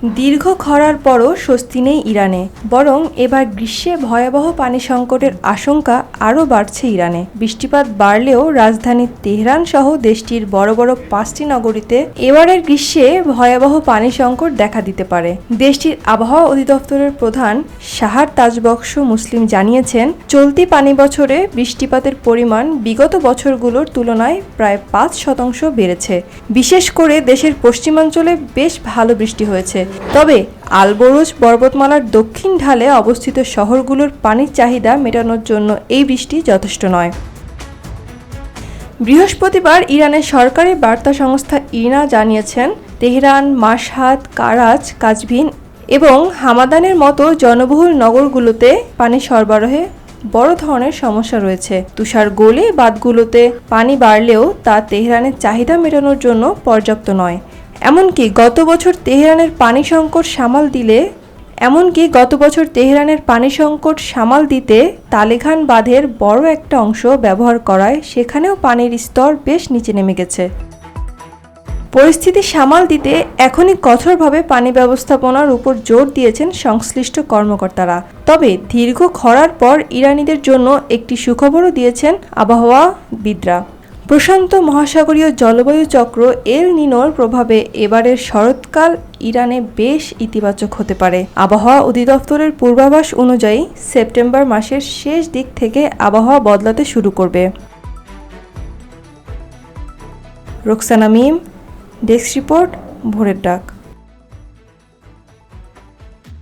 দীর্ঘ খরার পরও স্বস্তি নেই ইরানে, বরং এবার গ্রীষ্মে ভয়াবহ পানি সংকটের আশঙ্কা আরও বাড়ছে ইরানে। বৃষ্টিপাত বাড়লেও রাজধানী তেহরান সহ দেশটির বড় বড় 5টি নগরীতে এবারের গ্রীষ্মে ভয়াবহ পানি সংকট দেখা দিতে পারে। দেশটির আবহাওয়া অধিদপ্তরের প্রধান শাহার তাজবক্স মুসলিম জানিয়েছেন, চলতি পানি বছরে বৃষ্টিপাতের পরিমাণ বিগত বছরগুলোর তুলনায় প্রায় 5% বেড়েছে। বিশেষ করে দেশের পশ্চিমাঞ্চলে বেশ ভালো বৃষ্টি হয়েছে। তবে আলবরুজ পর্বতমালার দক্ষিণ ঢালে অবস্থিত শহরগুলোর পানির চাহিদা মেটানোর জন্য এই বৃষ্টি যথেষ্ট নয়। বৃহস্পতিবার ইরানের সরকারি বার্তা সংস্থা ইরনা জানিয়েছেন, তেহরান, মাশহাদ, কারাচ, কাজভিন এবং হামাদানের মতো জনবহুল নগরগুলোতে পানি সরবরাহে বড় ধরনের সমস্যা রয়েছে। তুষার গলে বাঁধগুলোতে পানি বাড়লেও তা তেহরানের চাহিদা মেটানোর জন্য পর্যাপ্ত নয়। এমনকি গত বছর তেহরানের পানি সংকট সামাল দিতে তালেখান বাঁধের বড় একটা অংশ ব্যবহার করায় সেখানেও পানির স্তর বেশ নিচে নেমে গেছে। পরিস্থিতি সামাল দিতে এখনই কঠোরভাবে পানি ব্যবস্থাপনার উপর জোর দিয়েছেন সংশ্লিষ্ট কর্মকর্তারা। তবে দীর্ঘ খরার পর ইরানিদের জন্য একটি সুখবরও দিয়েছেন আবহাওয়াবিদরা। প্রশান্ত মহাসাগরীয় জলবায়ু চক্র এল নিনোর প্রভাবে এবারের শরৎকাল ইরানে বেশ ইতিবাচক হতে পারে। আবহাওয়া অধিদপ্তরের পূর্বাভাস অনুযায়ী সেপ্টেম্বর মাসের শেষ দিক থেকে আবহাওয়া বদলাতে শুরু করবে। রোকসানা মিম, ডেস্ক রিপোর্ট, ভোরের ডাক।